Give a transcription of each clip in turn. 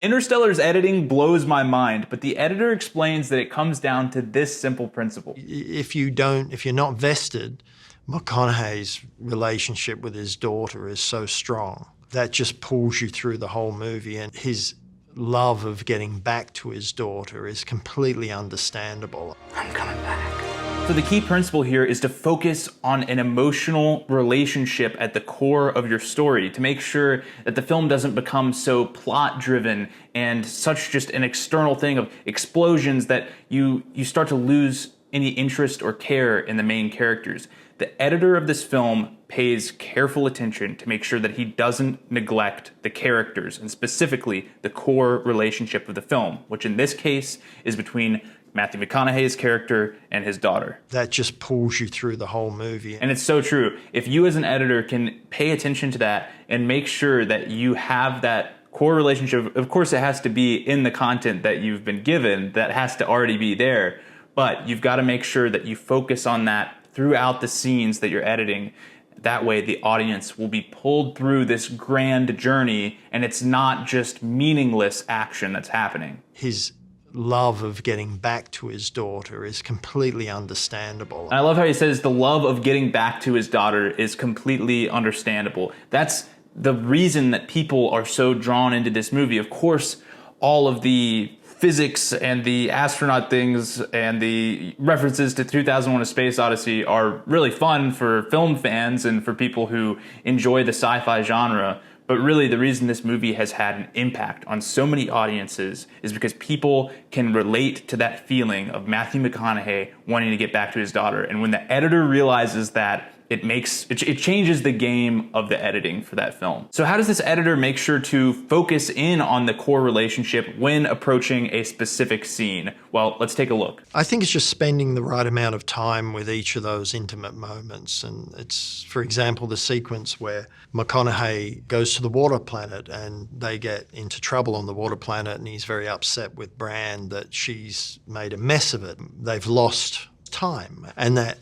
Interstellar's editing blows my mind, but the editor explains that it comes down to this simple principle. If you're not vested, McConaughey's relationship with his daughter is so strong. That just pulls you through the whole movie, and his love of getting back to his daughter is completely understandable. I'm coming back. So the key principle here is to focus on an emotional relationship at the core of your story to make sure that the film doesn't become so plot-driven and such just an external thing of explosions that you start to lose any interest or care in the main characters. The editor of this film pays careful attention to make sure that he doesn't neglect the characters and specifically the core relationship of the film, which in this case is between Matthew McConaughey's character and his daughter. That just pulls you through the whole movie. And it's so true. If you as an editor can pay attention to that and make sure that you have that core relationship, of course it has to be in the content that you've been given, that has to already be there, but you've got to make sure that you focus on that throughout the scenes that you're editing. That way the audience will be pulled through this grand journey and it's not just meaningless action that's happening. His love of getting back to his daughter is completely understandable. And I love how he says the love of getting back to his daughter is completely understandable. That's the reason that people are so drawn into this movie. Of course, all of the physics and the astronaut things and the references to 2001: A Space Odyssey are really fun for film fans and for people who enjoy the sci-fi genre. But really, the reason this movie has had an impact on so many audiences is because people can relate to that feeling of Matthew McConaughey wanting to get back to his daughter. And when the editor realizes that, it changes the game of the editing for that film. So how does this editor make sure to focus in on the core relationship when approaching a specific scene? Well, let's take a look. I think it's just spending the right amount of time with each of those intimate moments. And it's, for example, the sequence where McConaughey goes to the water planet and they get into trouble on the water planet and he's very upset with Brand that she's made a mess of it. They've lost time. And that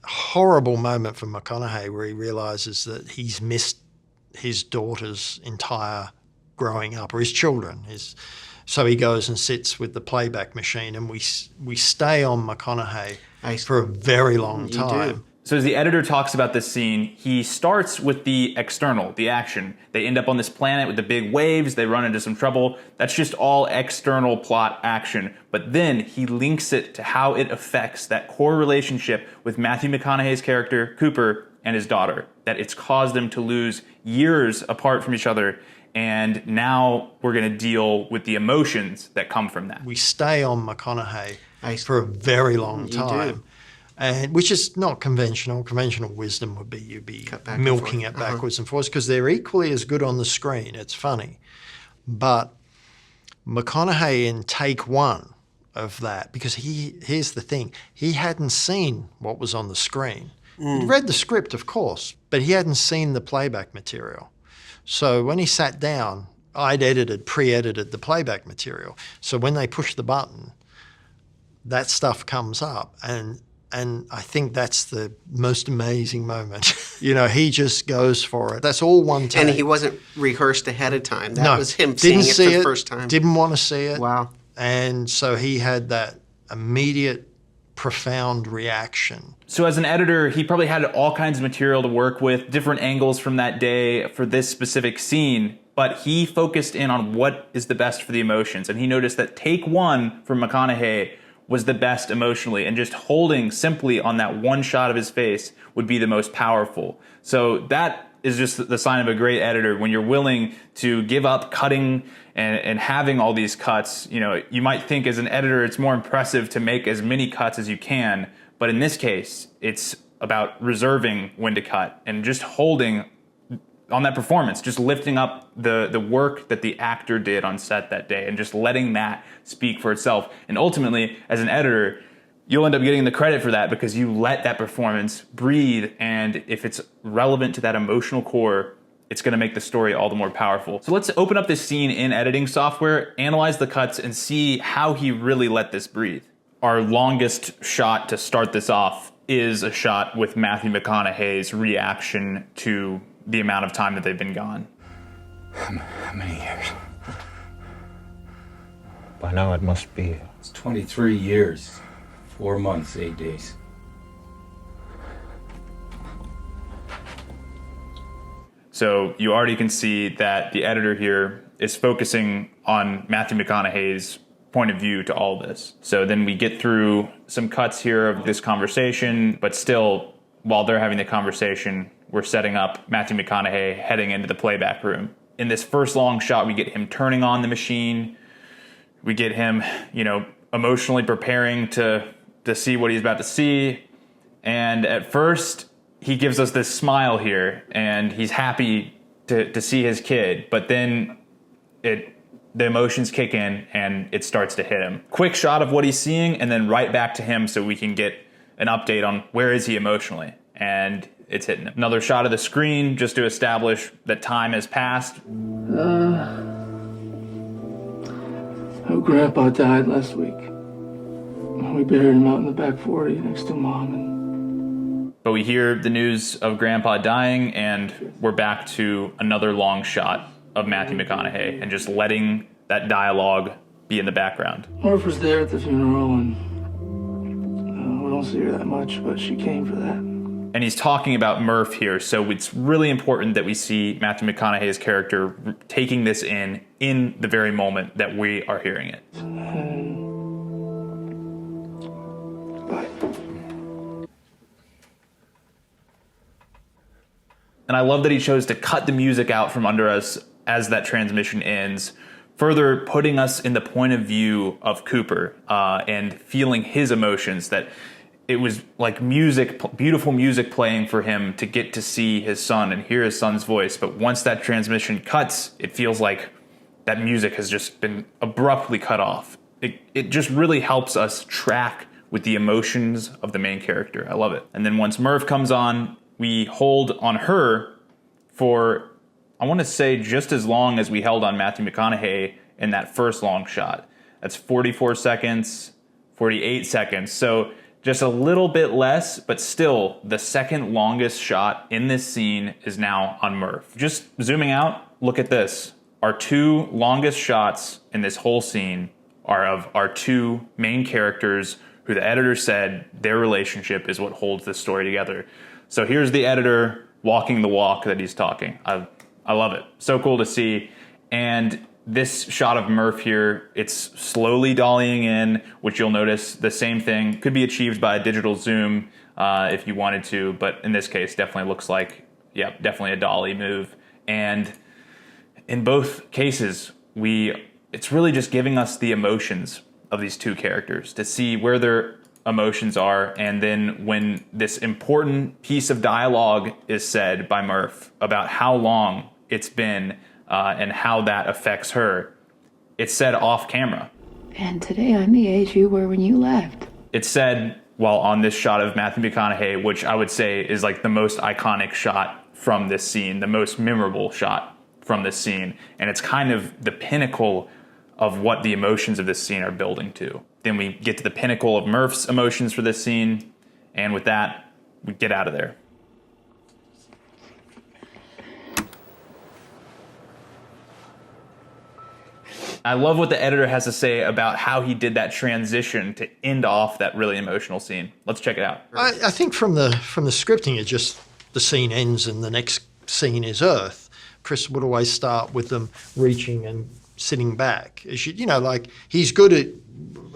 horrible moment for McConaughey where he realizes that he's missed his daughter's entire growing up, or his children. So he goes and sits with the playback machine, and we stay on McConaughey for a very long time. So as the editor talks about this scene, he starts with the external, the action. They end up on this planet with the big waves, they run into some trouble. That's just all external plot action. But then he links it to how it affects that core relationship with Matthew McConaughey's character, Cooper, and his daughter. That it's caused them to lose years apart from each other. And now we're going to deal with the emotions that come from that. We stay on McConaughey for a very long time. And, which is not conventional. Conventional wisdom would be you'd be milking it backwards and forwards because they're equally as good on the screen. It's funny. But McConaughey in take one of that, because here's the thing, he hadn't seen what was on the screen. He'd read the script, of course, but he hadn't seen the playback material. So when he sat down, I'd pre-edited the playback material. So when they push the button, that stuff comes up, and I think that's the most amazing moment. You know, he just goes for it. That's all one take. And he wasn't rehearsed ahead of time. That was him seeing it for the first time. Didn't want to see it. Wow. And so he had that immediate, profound reaction. So as an editor, he probably had all kinds of material to work with, different angles from that day for this specific scene, but he focused in on what is the best for the emotions. And he noticed that take one from McConaughey was the best emotionally, and just holding simply on that one shot of his face would be the most powerful. So that is just the sign of a great editor, when you're willing to give up cutting and having all these cuts. You know, you might think as an editor it's more impressive to make as many cuts as you can, but in this case, it's about reserving when to cut and just holding on that performance, just lifting up the work that the actor did on set that day and just letting that speak for itself. And ultimately, as an editor, you'll end up getting the credit for that because you let that performance breathe, and if it's relevant to that emotional core, it's going to make the story all the more powerful. So let's open up this scene in editing software, analyze the cuts, and see how he really let this breathe. Our longest shot to start this off is a shot with Matthew McConaughey's reaction to the amount of time that they've been gone. How many years? By now it must be. It's 23 years, 4 months, 8 days. So you already can see that the editor here is focusing on Matthew McConaughey's point of view to all this. So then we get through some cuts here of this conversation, but still, while they're having the conversation, we're setting up Matthew McConaughey heading into the playback room. In this first long shot, we get him turning on the machine. We get him, emotionally preparing to see what he's about to see. And at first, he gives us this smile here, and he's happy to see his kid. But then the emotions kick in, and it starts to hit him. Quick shot of what he's seeing, and then right back to him so we can get an update on where is he emotionally. And it's hitting him. Another shot of the screen just to establish that time has passed. Grandpa died last week. We buried him out in the back 40 next to Mom. But we hear the news of Grandpa dying, and we're back to another long shot of Matthew McConaughey and just letting that dialogue be in the background. Murph was there at the funeral, and we don't see her that much, but she came for that. And he's talking about Murph here, so it's really important that we see Matthew McConaughey's character taking this in the very moment that we are hearing it. Bye. And I love that he chose to cut the music out from under us as that transmission ends, further putting us in the point of view of Cooper and feeling his emotions, that it was like music, beautiful music playing for him to get to see his son and hear his son's voice. But once that transmission cuts, it feels like that music has just been abruptly cut off. It just really helps us track with the emotions of the main character. I love it. And then once Murph comes on, we hold on her for, I want to say, just as long as we held on Matthew McConaughey in that first long shot. That's 44 seconds, 48 seconds. So just a little bit less, but still the second longest shot in this scene is now on Murph. Just zooming out, look at this. Our two longest shots in this whole scene are of our two main characters who the editor said their relationship is what holds this story together. So here's the editor walking the walk that he's talking. I love it. So cool to see. And this shot of Murph here, it's slowly dollying in, which you'll notice the same thing could be achieved by a digital zoom if you wanted to, but in this case definitely looks like, definitely a dolly move. And in both cases, it's really just giving us the emotions of these two characters to see where their emotions are. And then when this important piece of dialogue is said by Murph about how long it's been and how that affects her, it's said off camera. And today I'm the age you were when you left. It's said while on this shot of Matthew McConaughey, which I would say is like the most iconic shot from this scene, the most memorable shot from this scene. And it's kind of the pinnacle of what the emotions of this scene are building to. Then we get to the pinnacle of Murph's emotions for this scene, and with that, we get out of there. I love what the editor has to say about how he did that transition to end off that really emotional scene. Let's check it out. I think from the scripting, it just, the scene ends and the next scene is Earth. Chris would always start with them reaching and sitting back. Like he's good at,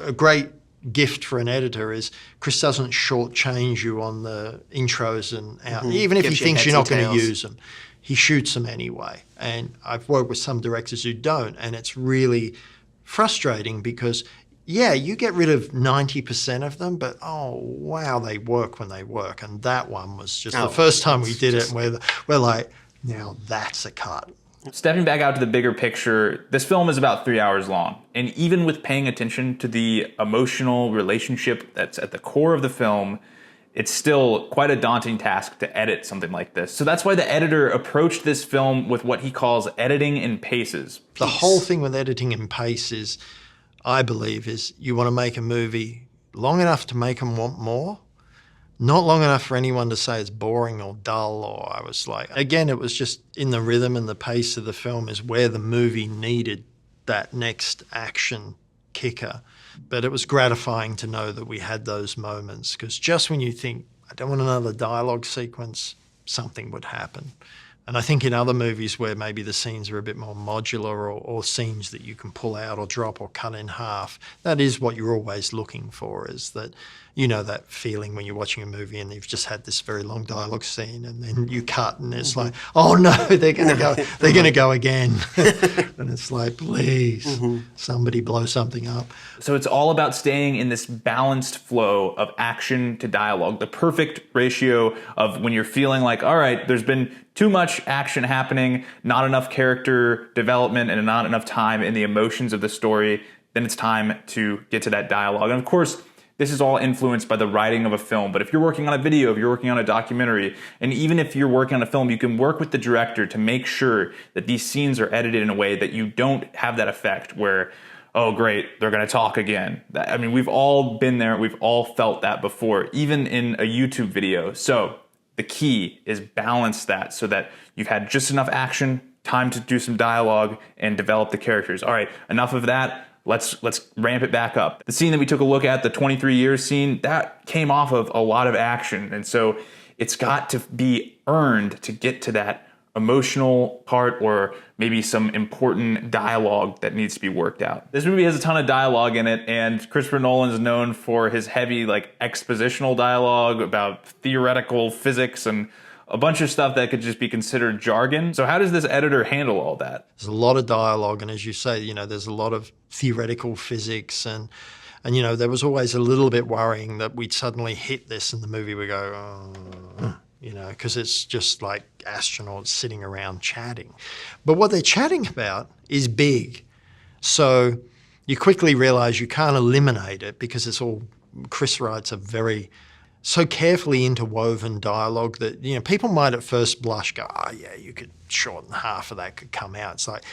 a great gift for an editor is Chris doesn't shortchange you on the intros and out. Even if he thinks you're not going to use them, he shoots them anyway. And I've worked with some directors who don't, and it's really frustrating because, you get rid of 90% of them, but oh, wow, they work when they work. And that one was just the first time we did it, and we're like, now that's a cut. Stepping back out to the bigger picture, this film is about 3 hours long. And even with paying attention to the emotional relationship that's at the core of the film, it's still quite a daunting task to edit something like this. So that's why the editor approached this film with what he calls editing in paces. The whole thing with editing in paces, I believe, is you want to make a movie long enough to make them want more, not long enough for anyone to say it's boring or dull, or I was like, again, it was just in the rhythm and the pace of the film is where the movie needed that next action kicker. But it was gratifying to know that we had those moments, because just when you think, I don't want another dialogue sequence, something would happen. And I think in other movies where maybe the scenes are a bit more modular, or scenes that you can pull out or drop or cut in half, that is what you're always looking for, is that, you know, that feeling when you're watching a movie and you've just had this very long dialogue scene and then you cut and it's like, oh no, they're going to go again. And it's like, please, somebody blow something up. So it's all about staying in this balanced flow of action to dialogue, the perfect ratio of when you're feeling like, all right, there's been too much action happening, not enough character development, and not enough time in the emotions of the story, then it's time to get to that dialogue. And of course, this is all influenced by the writing of a film. But if you're working on a video, if you're working on a documentary, and even if you're working on a film, you can work with the director to make sure that these scenes are edited in a way that you don't have that effect where, oh great, they're going to talk again. I mean, we've all been there. We've all felt that before, even in a YouTube video. So the key is balance that so that you've had just enough action, time to do some dialogue, and develop the characters. All right, enough of that. Let's ramp it back up. The scene that we took a look at, the 23 years scene, that came off of a lot of action. And so it's got to be earned to get to that emotional part, or maybe some important dialogue that needs to be worked out. This movie has a ton of dialogue in it, and Christopher Nolan is known for his heavy, like, expositional dialogue about theoretical physics and a bunch of stuff that could just be considered jargon. So how does this editor handle all that? There's a lot of dialogue, and as you say, you know, there's a lot of theoretical physics, and you know, there was always a little bit worrying that we'd suddenly hit this in the movie, we go, oh, you know, because it's just like astronauts sitting around chatting. But what they're chatting about is big. So you quickly realize you can't eliminate it, because it's all, Chris writes a very so carefully interwoven dialogue that, you know, people might at first blush go, oh yeah, you could shorten half of that, could come out. It's like,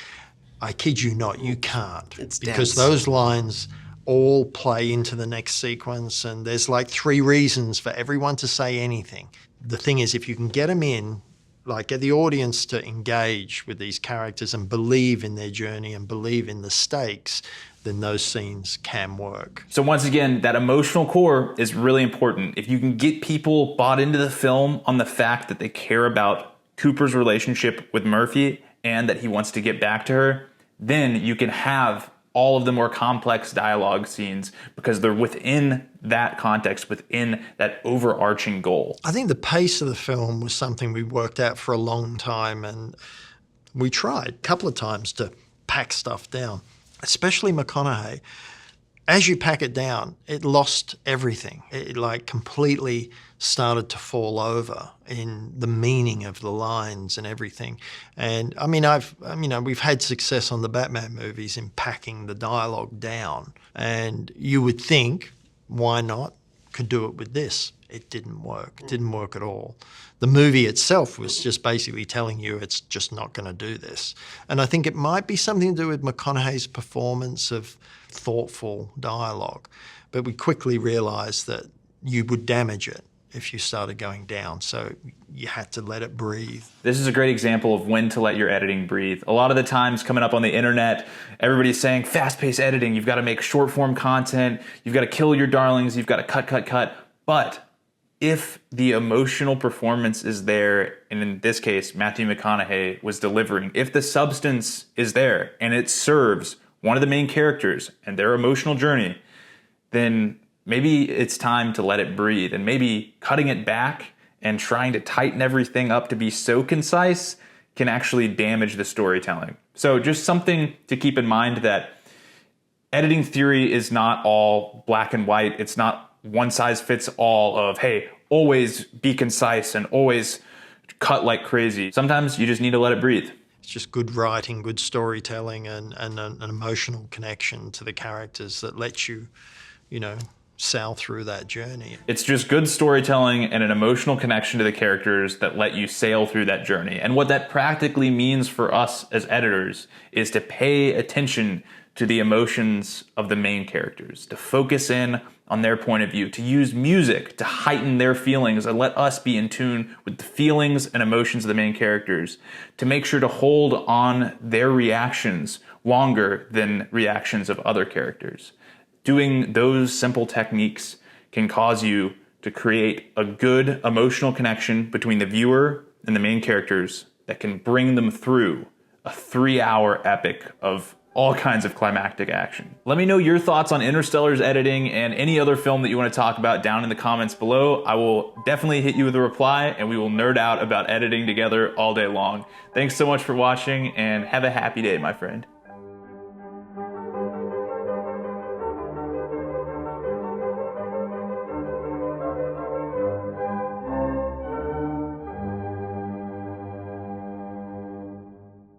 I kid you not, you can't. It's because dense. those lines all play into the next sequence, and there's like 3 reasons for everyone to say anything. The thing is, if you can get them in, like get the audience to engage with these characters and believe in their journey and believe in the stakes, then those scenes can work. So once again, that emotional core is really important. If you can get people bought into the film on the fact that they care about Cooper's relationship with Murphy and that he wants to get back to her, then you can have all of the more complex dialogue scenes because they're within that context, within that overarching goal. I think the pace of the film was something we worked out for a long time, and we tried a couple of times to pack stuff down, especially McConaughey. As you pack it down, it lost everything. It like completely started to fall over in the meaning of the lines and everything. And I mean, we've had success on the Batman movies in packing the dialogue down. And you would think, why not? Could do it with this. It didn't work. It didn't work at all. The movie itself was just basically telling you it's just not going to do this. And I think it might be something to do with McConaughey's performance of thoughtful dialogue. But we quickly realised that you would damage it if you started going down. So you had to let it breathe. This is a great example of when to let your editing breathe. A lot of the times coming up on the internet, everybody's saying fast-paced editing. You've got to make short-form content. You've got to kill your darlings. You've got to cut. But if the emotional performance is there, and in this case, Matthew McConaughey was delivering, if the substance is there and it serves one of the main characters and their emotional journey, then maybe it's time to let it breathe. And maybe cutting it back and trying to tighten everything up to be so concise can actually damage the storytelling. So just something to keep in mind, that editing theory is not all black and white. It's not one size fits all of, hey, always be concise and always cut like crazy. Sometimes you just need to let it breathe. It's just good writing, good storytelling, and an emotional connection to the characters that lets you, sail through that journey. It's just good storytelling and an emotional connection to the characters that let you sail through that journey. And what that practically means for us as editors is to pay attention to the emotions of the main characters, to focus in on their point of view, to use music to heighten their feelings and let us be in tune with the feelings and emotions of the main characters, to make sure to hold on their reactions longer than reactions of other characters. Doing those simple techniques can cause you to create a good emotional connection between the viewer and the main characters that can bring them through a 3-hour epic of all kinds of climactic action. Let me know your thoughts on Interstellar's editing and any other film that you want to talk about down in the comments below. I will definitely hit you with a reply, and we will nerd out about editing together all day long. Thanks so much for watching, and have a happy day, my friend.